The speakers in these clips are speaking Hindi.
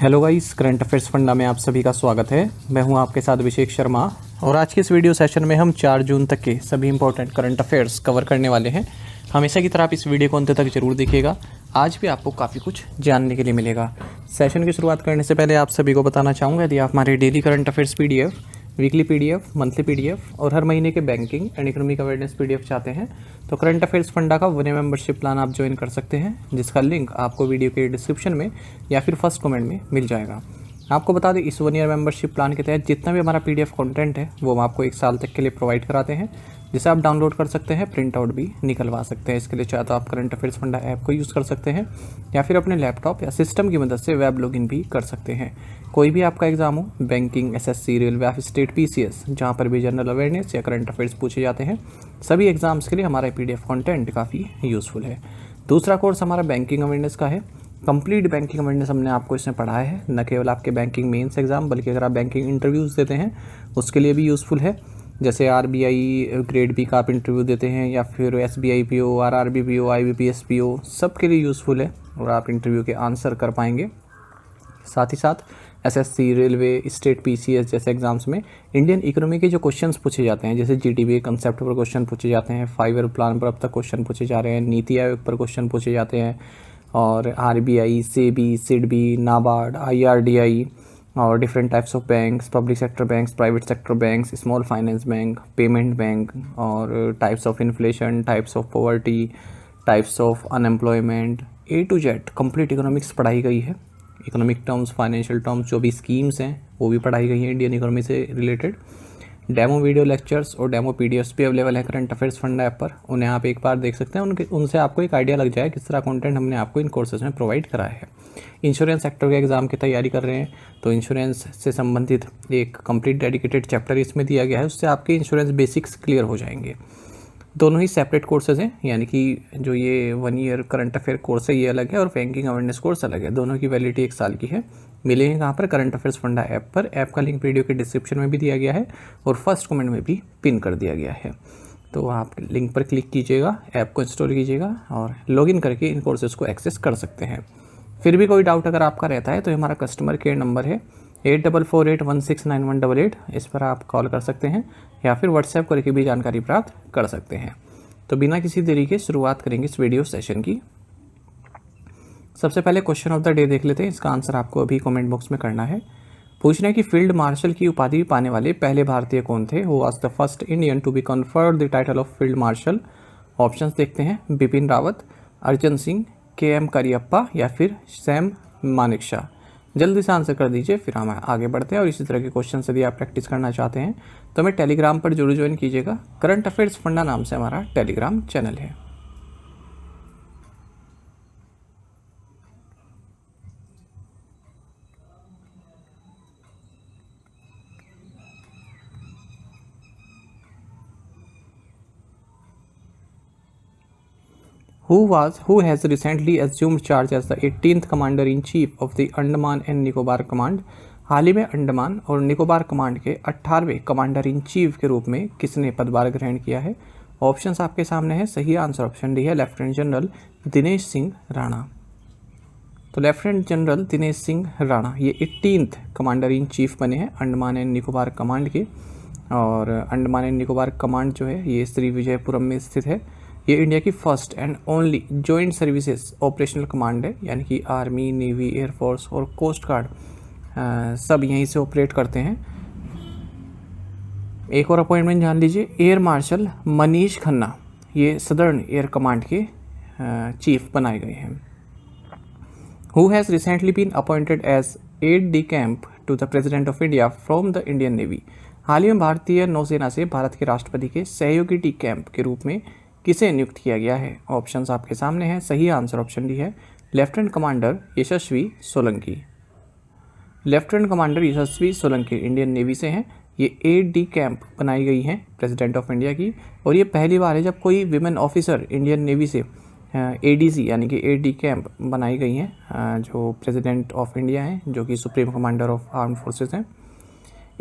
Hello guys, current affairs funda में आप सभी का स्वागत है। मैं हूं आपके साथ अभिषेक शर्मा और आज के इस वीडियो सेशन में हम 4 जून तक के सभी इंपॉर्टेंट करंट अफेयर्स कवर करने वाले हैं। हमेशा की तरह आप इस वीडियो को अंत तक जरूर देखिएगा। आज भी आपको काफ़ी कुछ जानने के लिए मिलेगा। सेशन की शुरुआत करने से पहले आप सभी को बताना चाहूँगा, यदि आप हमारे daily current affairs PDF, weekly PDF, monthly PDF और हर महीने के banking and economic awareness PDF चाहते हैं तो करंट अफेयर्स फंडा का 1 मेंबरशिप प्लान आप ज्वाइन कर सकते हैं, जिसका लिंक आपको वीडियो के डिस्क्रिप्शन में या फिर फर्स्ट कमेंट में मिल जाएगा। आपको बता दें, इस 1 ईयर मेंबरशिप प्लान के तहत जितना भी हमारा PDF कंटेंट है वो हम आपको 1 साल तक के लिए प्रोवाइड कराते हैं, जिसे आप डाउनलोड कर सकते हैं, प्रिंट आउट भी निकलवा सकते हैं। इसके लिए चाहे तो आप करंट अफेयर्स फंडा ऐप को यूज़ कर सकते हैं या फिर अपने लैपटॉप या सिस्टम की मदद से वेब लॉगिन भी कर सकते हैं। कोई भी आपका एग्जाम हो, बैंकिंग, SSC, रेलवे या स्टेट PCS, जहाँ पर भी जनरल अवेयरनेस या करंट अफेयर्स पूछे जाते हैं, सभी एग्जाम्स के लिए हमारा PDF कंटेंट काफ़ी यूज़फुल है। दूसरा कोर्स हमारा बैंकिंग अवेयरनेस का है। कंप्लीट बैंकिंग अवेयरनेस हमने आपको इसमें पढ़ाया है, न केवल आपके बैंकिंग मेंस एग्जाम बल्कि अगर आप बैंकिंग इंटरव्यूज़ देते हैं उसके लिए भी यूज़फुल है। जैसे RBI ग्रेड B का आप इंटरव्यू देते हैं या फिर SBI PO, RRB PO, IBPS PO, सब के लिए यूज़फुल है और आप इंटरव्यू के आंसर कर पाएंगे। साथ ही साथ SSC, रेलवे, स्टेट PCS जैसे एग्जाम्स में इंडियन इकोनॉमी के जो क्वेश्चंस पूछे जाते हैं, जैसे GDP कंसेप्ट पर क्वेश्चन पूछे जाते हैं, 5 ईयर प्लान पर अब तक क्वेश्चन पूछे जा रहे हैं, नीति आयोग पर क्वेश्चन पूछे जाते हैं और RBI, SEBI, SIDBI, NABARD, IRDI और different types of banks, public sector banks, private sector banks, small finance bank, payment bank और types of inflation, types of poverty, types of unemployment, A to Z complete economics पढ़ाई गई है। इकोनॉमिक टर्म्स, फाइनेंशियल टर्म्स, जो भी स्कीम्स हैं वो भी पढ़ाई गई हैं इंडियन इकोनॉमी से रिलेटेड। डेमो वीडियो लेक्चर्स और डेमो PDFs भी अवेलेबल है करंट अफेयर्स फंडा ऐप पर, उन्हें आप एक बार देख सकते हैं। उनसे आपको एक आइडिया लग जाए किस तरह कंटेंट हमने आपको इन कोर्सेज में प्रोवाइड कराया है। इंश्योरेंस सेक्टर के एग्जाम की तैयारी कर रहे हैं तो इंश्योरेंस से संबंधित एक कंप्लीट डेडिकेटेड चैप्टर इसमें दिया गया है, उससे आपके इंश्योरेंस बेसिक्स क्लियर हो जाएंगे। दोनों ही सेपरेट कोर्सेज हैं, यानी कि जो ये 1 ईयर करंट अफेयर कोर्स है ये अलग है और बैंकिंग अवेयरनेस कोर्स अलग है। दोनों की वैलिडिटी 1 साल की है। मिलेंगे कहाँ पर? करंट अफेयर्स फंडा ऐप पर। ऐप का लिंक वीडियो के डिस्क्रिप्शन में भी दिया गया है और फर्स्ट कमेंट में भी पिन कर दिया गया है। तो आप लिंक पर क्लिक कीजिएगा, ऐप को इंस्टॉल कीजिएगा और लॉगिन करके इन कोर्सेज को एक्सेस कर सकते हैं। फिर भी कोई डाउट अगर आपका रहता है तो हमारा कस्टमर केयर नंबर है 8448169188। इस पर आप कॉल कर सकते हैं या फिर व्हाट्सएप करके भी जानकारी प्राप्त कर सकते हैं। तो बिना किसी देरी के शुरुआत करेंगे इस वीडियो सेशन की। सबसे पहले क्वेश्चन ऑफ द डे देख लेते हैं। इसका आंसर आपको अभी कमेंट बॉक्स में करना है। पूछना है कि फील्ड मार्शल की उपाधि पाने वाले पहले भारतीय कौन थे? Who was the first Indian to be conferred the title of field marshal? Options देखते हैं। बिपिन रावत, अर्जन सिंह, KM करियप्पा या फिर सैम मानेकशॉ। जल्दी से आंसर कर दीजिए, फिर हम आगे बढ़ते हैं। और इसी तरह के क्वेश्चन यदि आप प्रैक्टिस करना चाहते हैं तो हमें टेलीग्राम पर जरूर ज्वाइन कीजिएगा। करंट अफेयर्स फंडा नाम से हमारा टेलीग्राम चैनल है। who has recently assumed charge as the 18th commander in chief of the Andaman and Nicobar command? हाल ही में अंडमान और निकोबार कमांड के 18वें कमांडर इन चीफ के रूप में किसने पदभार ग्रहण किया है? ऑप्शंस आपके सामने है। सही आंसर ऑप्शन डी है, लेफ्टिनेंट जनरल दिनेश सिंह राणा। तो लेफ्टिनेंट जनरल दिनेश सिंह राणा ये 18th कमांडर इन चीफ बने हैं अंडमान एंड निकोबार कमांड के। और अंडमान एंड निकोबार कमांड जो है ये श्रीविजयपुरम में स्थित है। ये इंडिया की first and only joint services operational command है, यानी कि आर्मी, नेवी, एयरफोर्स और कोस्ट गार्ड सब यहीं से ऑपरेट करते हैं। एक और अपॉइंटमेंट जान लीजिए, एयर मार्शल मनीष खन्ना ये सदर्न एयर कमांड के चीफ बनाए गए हैं। Who has recently been appointed as aide de camp to the president of India from the Indian navy? हाल ही में भारतीय नौसेना से भारत के राष्ट्रपति के सहयोगी डी कैंप के रूप में किसे नियुक्त किया गया है? ऑप्शंस आपके सामने हैं। सही आंसर ऑप्शन डी है, लेफ्टिनेंट कमांडर यशस्वी सोलंकी। लेफ्टिनेंट कमांडर यशस्वी सोलंकी इंडियन नेवी से हैं। ये AD कैंप बनाई गई हैं प्रेसिडेंट ऑफ इंडिया की, और ये पहली बार है जब कोई विमेन ऑफिसर इंडियन नेवी से ADC यानी कि AD कैंप बनाई गई हैं, जो प्रेसिडेंट ऑफ इंडिया हैं, जो कि supreme commander of armed forces हैं।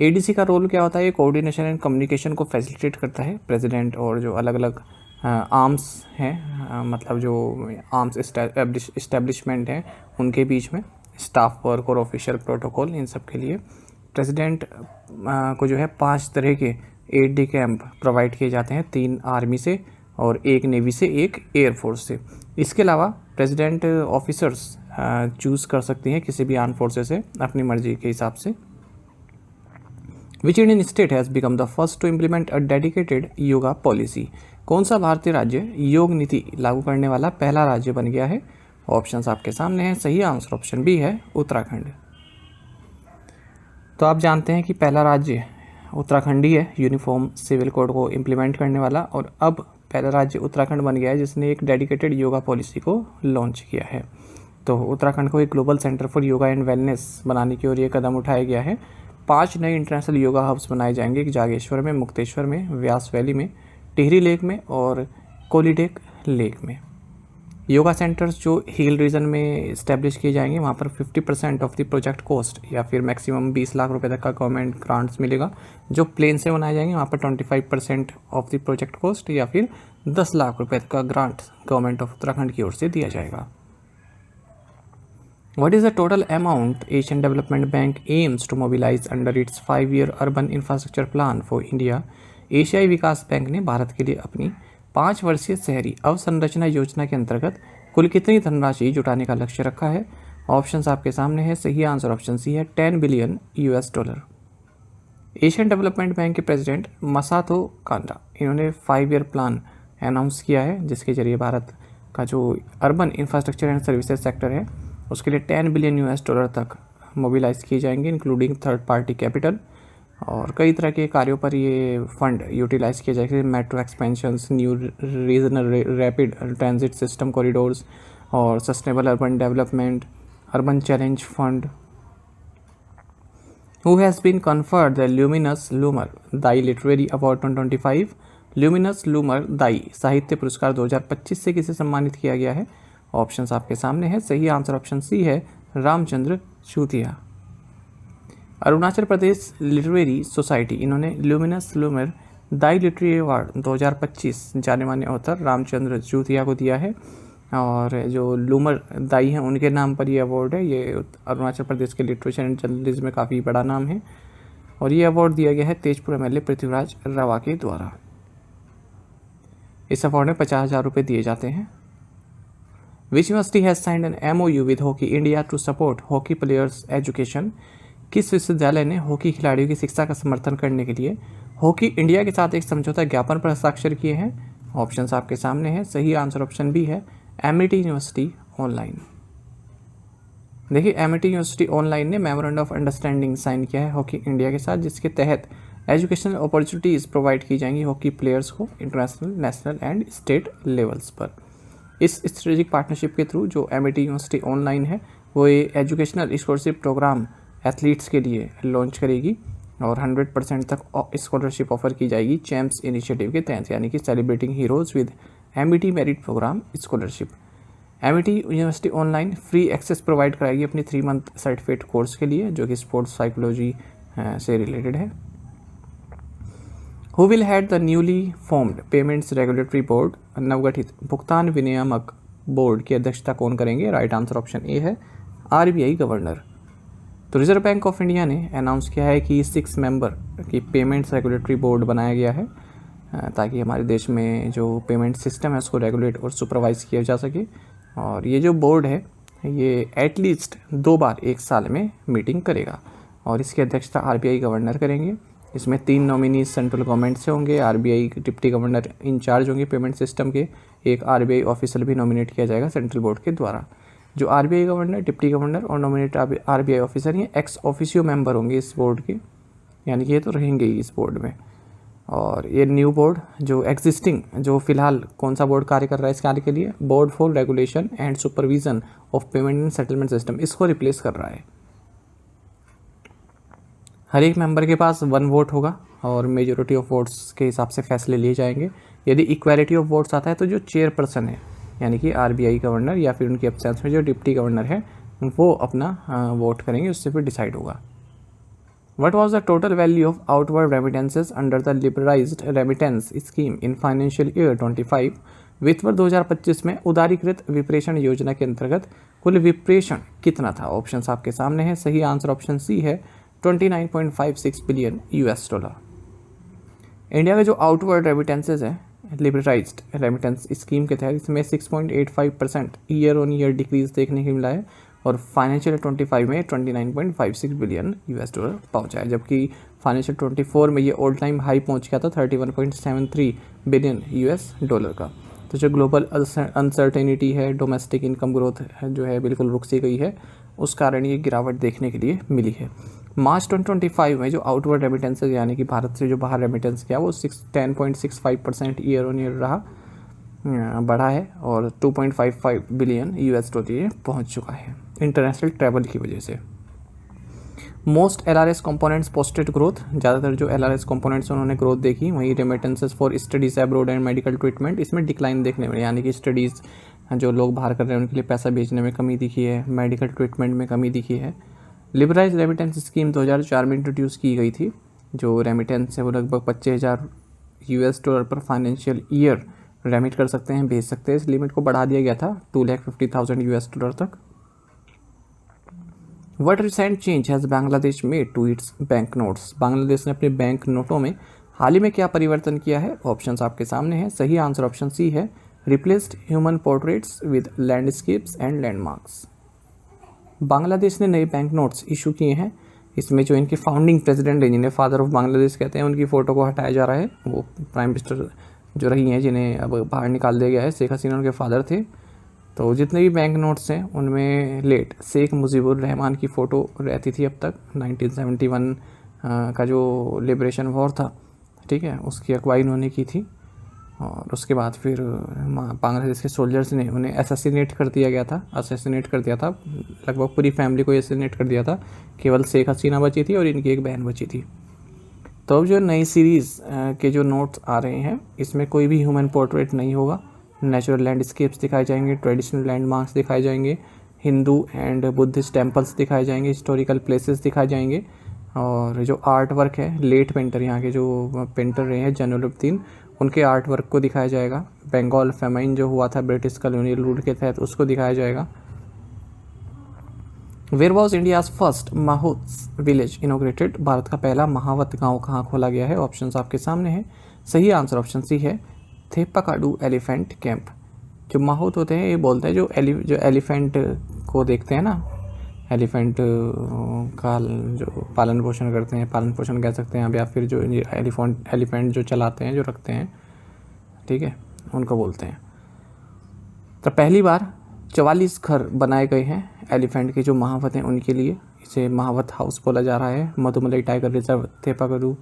ADC का रोल क्या होता है? ये कोऑर्डिनेशन एंड कम्युनिकेशन को फैसिलिटेट करता है प्रेसिडेंट और जो अलग अलग आर्म्स हैं, मतलब जो आर्म्स इस्टेब्लिशमेंट हैं उनके बीच में। स्टाफ वर्क और ऑफिशियल प्रोटोकॉल, इन सब के लिए प्रेसिडेंट को जो है 5 तरह के एड डी कैंप प्रोवाइड किए जाते हैं, 3 आर्मी से और 1 नेवी से, 1 एयरफोर्स से। इसके अलावा प्रेसिडेंट ऑफिसर्स चूज़ कर सकती हैं किसी भी आर्म फोर्सेस से अपनी मर्जी के हिसाब से। Which Indian state has become the first to implement a dedicated yoga policy? कौन सा भारतीय राज्य योग नीति लागू करने वाला पहला राज्य बन गया है? ऑप्शंस आपके सामने हैं। सही आंसर ऑप्शन बी है, उत्तराखंड। तो आप जानते हैं कि पहला राज्य उत्तराखंड ही है यूनिफॉर्म सिविल कोड को इम्प्लीमेंट करने वाला, और अब पहला राज्य उत्तराखंड बन गया है जिसने एक डेडिकेटेड योगा पॉलिसी को लॉन्च किया है। तो उत्तराखंड को एक global centre for yoga and wellness बनाने की ओर ये कदम उठाया गया है। 5 नए इंटरनेशनल योगा हब्स बनाए जाएंगे, जागेश्वर में, मुक्तेश्वर में, व्यास वैली में, टिहरी लेक में और कोलीडेक लेक में। योगा सेंटर्स जो हिल रीजन में इस्टेब्लिश किए जाएंगे वहाँ पर 50% ऑफ द प्रोजेक्ट कॉस्ट या फिर मैक्सिमम 20 लाख रुपए तक का गवर्नमेंट ग्रांट्स मिलेगा। जो प्लेन से बनाए जाएंगे वहाँ पर 25% ऑफ द प्रोजेक्ट कॉस्ट या फिर 10 लाख रुपए तक का ग्रांट गवर्नमेंट ऑफ उत्तराखंड की ओर से दिया जाएगा। What is the total amount Asian Development Bank aims to mobilize under its 5-year urban infrastructure plan for India? एशियाई विकास बैंक ने भारत के लिए अपनी 5 वर्षीय शहरी अवसंरचना योजना के अंतर्गत कुल कितनी धनराशि जुटाने का लक्ष्य रखा है? ऑप्शंस आपके सामने है। सही आंसर ऑप्शन सी है, $10 बिलियन। एशियन डेवलपमेंट बैंक के प्रेसिडेंट मसातो कांडा, इन्होंने 5-year प्लान अनाउंस किया है जिसके जरिए भारत का जो urban infrastructure and services sector है उसके लिए $10 बिलियन तक मोबिलाइज किए जाएंगे, इंक्लूडिंग थर्ड पार्टी कैपिटल, और कई तरह के कार्यों पर ये फंड यूटिलाइज किए जाएंगे। Metro expansions, new regional rapid transit system corridors और sustainable urban development, urban challenge fund. Who has been conferred the luminous लूमर दाई लिटरेरी अवार्ड 2025? ल्यूमिनस लूमर दाई साहित्य पुरस्कार 2025 से किसे सम्मानित किया गया है? ऑप्शंस आपके सामने है। सही आंसर ऑप्शन सी है, रामचंद्र चूतिया। अरुणाचल प्रदेश लिटरेरी सोसाइटी, इन्होंने ल्यूमिनस लूमर दाई लिटरेरी अवार्ड 2025 जाने माने ऑथर रामचंद्र चूतिया को दिया है, और जो लूमर दाई हैं उनके नाम पर ये अवार्ड है। ये अरुणाचल प्रदेश के लिटरेचर एंड जर्नलिज्म में काफ़ी बड़ा नाम है, और ये अवार्ड दिया गया है तेजपुर MLA पृथ्वीराज रवा के द्वारा। इस अवार्ड में 50,000 रुपये दिए जाते हैं। Which university has signed an MOU with hockey India to support hockey players education? किस विश्वविद्यालय ने हॉकी खिलाड़ियों की शिक्षा का समर्थन करने के लिए हॉकी इंडिया के साथ एक समझौता ज्ञापन पर हस्ताक्षर किए हैं? ऑप्शंस आपके सामने हैं। सही आंसर ऑप्शन बी है, एमिटी यूनिवर्सिटी ऑनलाइन। देखिए, एमिटी यूनिवर्सिटी ऑनलाइन ने मेमोरेंडम ऑफ अंडरस्टैंडिंग साइन किया है हॉकी इंडिया के साथ, जिसके तहत एजुकेशनल अपॉर्चुनिटीज़ प्रोवाइड की जाएंगी हॉकी प्लेयर्स को international, national and state levels पर। इस स्ट्रेटेजिक पार्टनरशिप के थ्रू जो एमिटी यूनिवर्सिटी ऑनलाइन है वो ये एजुकेशनल स्कॉलरशिप प्रोग्राम एथलीट्स के लिए लॉन्च करेगी, और 100% तक स्कॉलरशिप ऑफर की जाएगी चैम्प्स इनिशिएटिव के तहत, यानी कि celebrating heroes with Amity merit program scholarship. Amity university online free access provide कराएगी अपनी 3 मंथ सर्टिफिकेट कोर्स के लिए, जो कि स्पोर्ट्स साइकोलॉजी से रिलेटेड है। Who will had the newly formed payments regulatory board? नवगठित भुगतान विनियामक बोर्ड की अध्यक्षता कौन करेंगे? राइट आंसर ऑप्शन ए है, RBI गवर्नर। तो रिजर्व बैंक ऑफ इंडिया ने अनाउंस किया है कि 6 मेंबर की पेमेंट्स रेगुलेटरी बोर्ड बनाया गया है, ताकि हमारे देश में जो पेमेंट सिस्टम है उसको रेगुलेट और सुपरवाइज किया जा सके। और ये जो बोर्ड है ये एटलीस्ट 2 बार 1 साल में मीटिंग करेगा, और इसकी अध्यक्षता RBI गवर्नर करेंगे। इसमें 3 नॉमिनीज सेंट्रल गवर्नमेंट से होंगे, RBI डिप्टी गवर्नर इंचार्ज होंगे पेमेंट सिस्टम के, एक RBI ऑफिसर भी नॉमिनेट किया जाएगा सेंट्रल बोर्ड के द्वारा। जो RBI गवर्नर, डिप्टी गवर्नर और नॉमिनेट RBI ऑफिसर ये एक्स ऑफिशियो मेंबर होंगे इस बोर्ड के, यानी कि ये तो रहेंगे ही इस बोर्ड में। और ये न्यू बोर्ड जो एग्जिस्टिंग, जो फिलहाल कौन सा बोर्ड कार्य कर रहा है इस कार्य के लिए, board for regulation and supervision of payment and settlement system, इसको रिप्लेस कर रहा है। हर एक मेंबर के पास 1 वोट होगा, और मेजॉरिटी ऑफ वोट्स के हिसाब से फैसले लिए जाएंगे। यदि इक्वालिटी ऑफ वोट्स आता है तो जो चेयरपर्सन है, यानी कि RBI गवर्नर या फिर उनकी एब्सेंस में जो डिप्टी गवर्नर है, वो अपना वोट करेंगे, उससे फिर डिसाइड होगा। What was the total value of outward remittances under the liberalized remittance scheme in financial year 25? वित्त वर्ष 2025 में उदारीकृत विप्रेषण योजना के अंतर्गत कुल विप्रेषण कितना था? ऑप्शंस आपके सामने है। सही आंसर ऑप्शन सी है 29.56 बिलियन यूएस डॉलर। इंडिया का जो आउटवर्ड रेमिटेंसेज है लिबरलाइज्ड रेमिटेंस स्कीम के तहत इसमें 6.85% ईयर ऑन ईयर डिक्रीज देखने को मिला है और फाइनेंशियल 25 में 29.56 बिलियन यूएस डॉलर पहुंचा है, जबकि फाइनेंशियल 24 में ये ऑल टाइम हाई पहुंच गया था 31.73 बिलियन यूएस डॉलर का। तो जो ग्लोबल अनसर्टेनिटी है, डोमेस्टिक इनकम ग्रोथ जो है बिल्कुल रुक सी गई है, उस कारण ये गिरावट देखने के लिए मिली है। मार्च 2025 में जो आउटवर्ड रेमिटेंसेज यानी कि भारत से जो बाहर रेमिटेंस किया वो 10.65% ईयर ऑन ईयर रहा, बढ़ा है और 2.55 बिलियन यूएस डॉलर ये पहुँच चुका है इंटरनेशनल ट्रैवल की वजह से। Most LRS components posted growth, ज़्यादातर जो एलआरएस कंपोनेंट्स उन्होंने ग्रोथ देखी। वहीं remittances for studies abroad and medical treatment, इसमें डिक्लाइन देखने में, यानी कि स्टडीज़ जो लोग बाहर कर रहे हैं उनके लिए पैसा भेजने में कमी दिखी है, मेडिकल ट्रीटमेंट में कमी दिखी है। लिबरलाइज रेमिटेंस स्कीम 2004 में इंट्रोड्यूस की गई थी। जो रेमिटेंस है वो लगभग 25,000 यूएस डॉलर पर फाइनेंशियल ईयर रेमिट कर सकते हैं, भेज सकते हैं। इस लिमिट को बढ़ा दिया गया था 2,50,000 यूएस डॉलर तक। What recent change has Bangladesh made to its bank notes? Bangladesh ने अपने बैंक नोटों में हाल ही में क्या परिवर्तन किया है? ऑप्शंस आपके सामने हैं। सही आंसर ऑप्शन सी है replaced human portraits with landscapes and landmarks. Bangladesh ने नए बैंक नोट्स इशू किए हैं। इसमें जो इनके फाउंडिंग प्रेसिडेंट हैं, जिन्हें फादर ऑफ बांग्लादेश कहते हैं, उनकी फ़ोटो को हटाया जा रहा है। वो प्राइम मिनिस्टर जो रही हैं जिन्हें अब बाहर निकाल दिया गया है, शेख हसीना उनके फादर थे। तो जितने भी बैंक नोट्स हैं उनमें लेट शेख मुजीबुर रहमान की फ़ोटो रहती थी अब तक। 1971 का जो लिबरेशन वॉर था, ठीक है, उसकी अगुवाई उन्होंने की थी और उसके बाद फिर बांग्लादेश के सोल्जर्स ने उन्हें असैसिनेट कर दिया था। लगभग पूरी फैमिली को असैसिनेट कर दिया था। केवल शेख हसीना बची थी और इनकी एक बहन बची थी। तो अब जो नई सीरीज़ के जो नोट्स आ रहे हैं इसमें कोई भी ह्यूमन पोर्ट्रेट नहीं होगा। नेचुरल लैंडस्केप्स दिखाए जाएंगे, ट्रेडिशनल लैंडमार्क्स दिखाए जाएंगे, हिंदू एंड बुद्धिस्ट टेम्पल्स दिखाए जाएंगे, हिस्टोरिकल प्लेसेस दिखाए जाएंगे। और जो आर्ट वर्क है, लेट पेंटर, यहाँ के जो पेंटर रहे हैं जैनुलब्दीन, उनके आर्ट वर्क को दिखाया जाएगा। बंगाल फेमाइन जो हुआ था ब्रिटिश कॉलोनियल रूल के तहत, उसको दिखाया जाएगा। Where was India's first mahout village inaugurated? भारत का पहला महावत गाँव कहाँ खोला गया है? ऑप्शंस आपके सामने हैं। सही आंसर ऑप्शन सी है थेप्पाकाडू एलिफेंट कैंप। जो माहौत होते हैं ये बोलते हैं जो एलिफेंट को देखते हैं ना, एलिफेंट का जो पालन पोषण करते हैं, पालन पोषण कह सकते हैं, या फिर जो एलिफेंट जो चलाते हैं, जो रखते हैं, ठीक है, उनको बोलते हैं। तो पहली बार 44 घर बनाए गए हैं एलिफेंट के जो महावत हैं उनके लिए। इसे महावत हाउस बोला जा रहा है। Mudumalai tiger reserve Theppakadu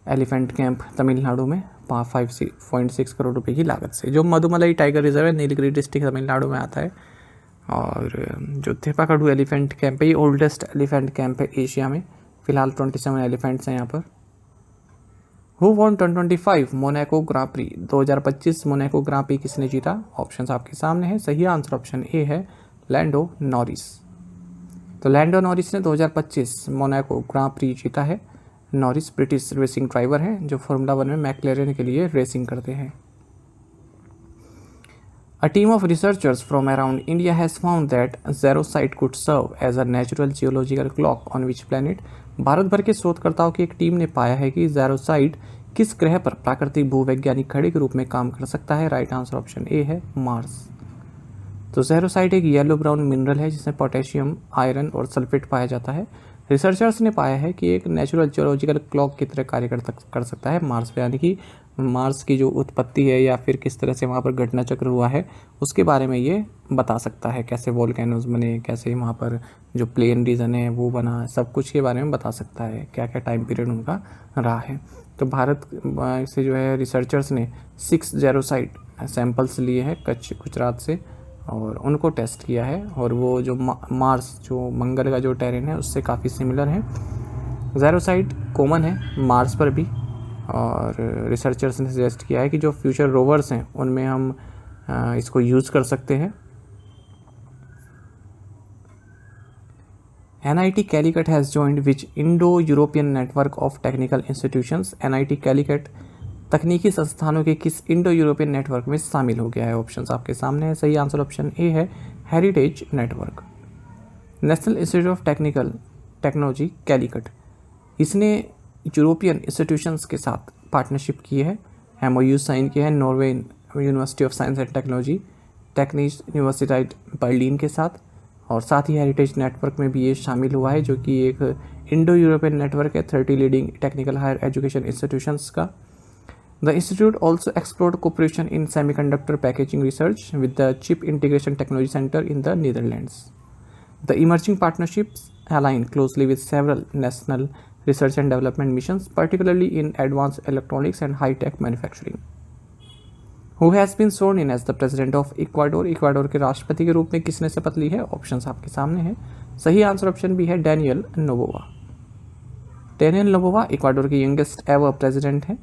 elephant camp Tamil Nadu में 5.6 करोड़ रुपए की लागत से। जो मधुमलाई टाइगर रिजर्व है नीलगिरी डिस्ट्रिक्ट तमिलनाडु में आता है। और जो थेप्पाकाडू एलिफेंट कैंप है ये ओल्डेस्ट एलिफेंट कैंप है एशिया में। फिलहाल 27 एलिफेंट्स हैं यहाँ पर। Who won 2025 Monaco Grand Prix? 2025 Monaco Grand Prix किसने जीता? ऑप्शंस आपके सामने है। सही आंसर ऑप्शन ए है लैंडो नॉरिस। तो लैंडो नॉरिस ने 2025 मोनाको ग्रां प्री जीता है। नॉरिस ब्रिटिश रेसिंग ड्राइवर हैं जो फार्मूला 1 में मैक्लेरन के लिए रेसिंग करते हैं। A team of researchers from around India has found that xerosite could serve as a natural geological clock on which planet? Bharat भर के शोधकर्ताओं की एक टीम ने पाया है कि xerosite किस ग्रह पर प्राकृतिक भूवैज्ञानिक घड़ी के रूप में काम कर सकता है? राइट आंसर ऑप्शन ए है मार्स। तो xerosite एक येलो ब्राउन मिनरल है जिसमें पोटेशियम, आयरन और सल्फेट पाया जाता है। रिसर्चर्स ने पाया है कि एक नेचुरल जियोलॉजिकल क्लॉक की तरह कार्य कर सकता है मार्स पे, यानी कि मार्स की जो उत्पत्ति है या फिर किस तरह से वहाँ पर घटना चक्र हुआ है उसके बारे में ये बता सकता है। कैसे वोल्केनोज बने, कैसे वहाँ पर जो प्लेन रीजन है वो बना, सब कुछ के बारे में बता सकता है, क्या क्या टाइम पीरियड उनका रहा है। तो भारत से जो है रिसर्चर्स ने 6 जेरोसाइट सैंपल्स लिए हैं कच्छ गुजरात से और उनको टेस्ट किया है। और वो जो मार्स, जो मंगल का जो टेरेन है उससे काफ़ी सिमिलर है। जेरोसाइट कॉमन है मार्स पर भी। और रिसर्चर्स ने सजेस्ट किया है कि जो फ्यूचर रोवर्स हैं उनमें हम इसको यूज़ कर सकते हैं। NIT Calicut has joined which Indo-European network of technical institutions? NIT Calicut तकनीकी संस्थानों के किस इंडो यूरोपियन नेटवर्क में शामिल हो गया है? ऑप्शंस आपके सामने है। सही आंसर ऑप्शन ए है, heritage network. National institute of technology Calicut, इसने यूरोपियन इंस्टीट्यूशंस के साथ पार्टनरशिप की है, एमओयू साइन किया है Norway university of science and technology, technique university Berlin के साथ, और साथ ही हेरिटेज नेटवर्क में भी ये शामिल हुआ है, जो कि एक इंडो यूरोपियन नेटवर्क है 30 leading technical higher education institutions का। The institute also explored cooperation in semiconductor packaging research with the chip integration technology centre in the Netherlands. The emerging partnerships align closely with several national research and development missions, particularly in advanced electronics and high-tech manufacturing. Who has been sworn in as the president of Ecuador? Ecuador के राष्ट्रपति के रूप में किसने शपथ ली है? ऑप्शंस आपके सामने हैं। सही आंसर ऑप्शन बी है, Daniel Noboa. Daniel Noboa Ecuador के यंगेस्ट एवर प्रेसिडेंट हैं।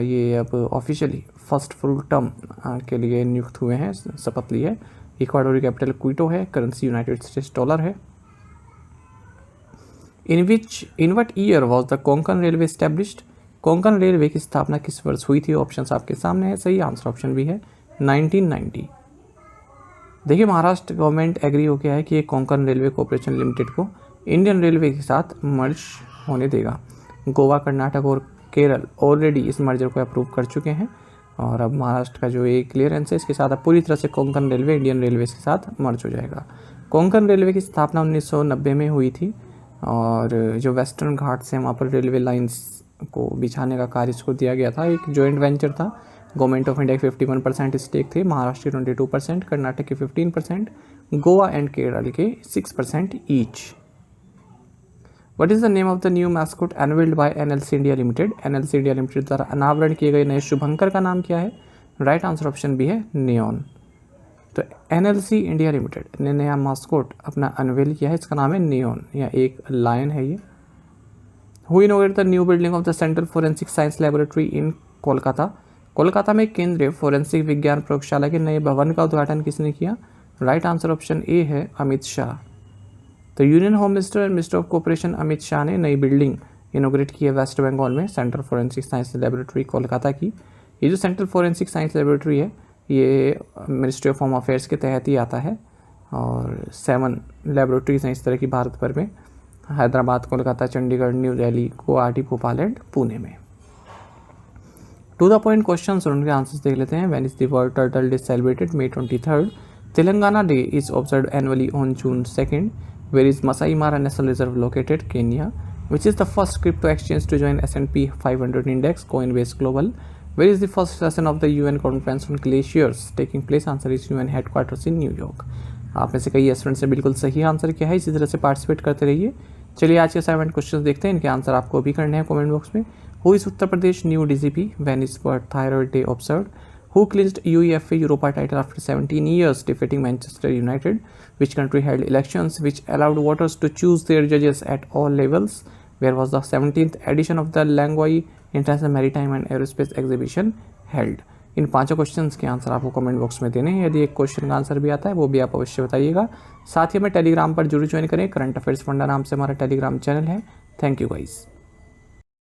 ये अब ऑफिशियली फर्स्ट फुल टर्म के लिए नियुक्त हुए हैं, शपथ ली है। इक्वाडोर की कैपिटल क्विटो है, करेंसी यूनाइटेड स्टेट्स डॉलर है। In what year was the Konkan railway established? Konkan railway की स्थापना किस वर्ष हुई थी? ऑप्शंस आपके सामने है। सही आंसर ऑप्शन भी है, 1990। देखिए, महाराष्ट्र गवर्नमेंट एग्री हो गया है कि कोंकण रेलवे कॉर्पोरेशन लिमिटेड को इंडियन रेलवे के साथ मर्ज होने देगा। गोवा, कर्नाटक और केरल ऑलरेडी इस मर्जर को अप्रूव कर चुके हैं, और अब महाराष्ट्र का जो ये क्लियरेंस है, इसके साथ अब पूरी तरह से कोंकण रेलवे इंडियन रेलवे के साथ मर्ज हो जाएगा। कोंकण रेलवे की स्थापना 1990 में हुई थी, और जो वेस्टर्न घाट से वहाँ पर रेलवे लाइंस को बिछाने का कार्य इसको दिया गया था। एक जॉइंट वेंचर था। गवर्नमेंट ऑफ इंडिया की 51% स्टेक थे, महाराष्ट्र की 22%, कर्नाटक की 15%, गोवा एंड केरल के 6% each. What is the name of the new mascot unveiled by NLC India limited? NLC India limited द्वारा अनावरण किए गए नए शुभंकर का नाम क्या है? राइट आंसर ऑप्शन भी है, नियॉन। तो एनएलसी इंडिया लिमिटेड ने नया मास्कोट अपना अनवेल किया है, इसका नाम है नियॉन, या एक लायन है ये। Who inaugurated the new building of the central forensic science laboratory in Kolkata? Kolkata में केंद्रीय फोरेंसिक विज्ञान प्रयोगशाला के नए भवन का उद्घाटन किसने किया? राइट आंसर ऑप्शन ए है, अमित शाह। तो union home minister and minister of cooperation Amit Shah ने नई बिल्डिंग इनॉग्रेट की है वेस्ट बंगाल में, central forensic science laboratory Kolkata की। ये जो सेंट्रल फोरेंसिक साइंस लैबोरेटरी है, ये मिनिस्ट्री ऑफ होम अफेयर्स के तहत ही आता है, और 7 लैबोरेटरीज हैं इस तरह की भारत भर में, हैदराबाद, कोलकाता, चंडीगढ़, न्यू दिल्ली, गुवाहाटी, भोपाल एंड पुणे में। टू द पॉइंट क्वेश्चन और उनके आंसर्स देख लेते हैं। When is the world turtle day celebrated? May 23rd। Telangana day is observed annually on June 2nd। Where is Masai Mara national reserve located? Kenya. Which is the first crypto exchange to join S&P 500 इंडेक्स? Coinbase Global। Where is the first session of the UN Conference on Glaciers taking place? Answer is UN headquarters in New York। आप में से कई स्टूडेंट्स ने बिल्कुल सही आंसर किया है, इसी तरह से पार्टिसिपेट करते रहिए। चलिए आज के असाइनमेंट क्वेश्चन देखते हैं, इनके आंसर आपको भी करने हैं कमेंट बॉक्स में। Who is Uttar Pradesh new DGP? When is World Thyroid Day observed? Who clinched UEFA Europa title after 17 years defeating Manchester United? Which country held elections which allowed voters to choose their judges at all levels? Where was the 17th edition of the Langoy international maritime and aerospace exhibition held? In 5 questions के आंसर आपको कमेंट बॉक्स में देने हैं। यदि एक क्वेश्चन का आंसर भी आता है वो भी आप अवश्य बताइएगा। साथ ही हमें टेलीग्राम पर जरूर ज्वाइन करें, करंट अफेयर्स फंडा नाम से हमारा टेलीग्राम चैनल है। Thank you guys.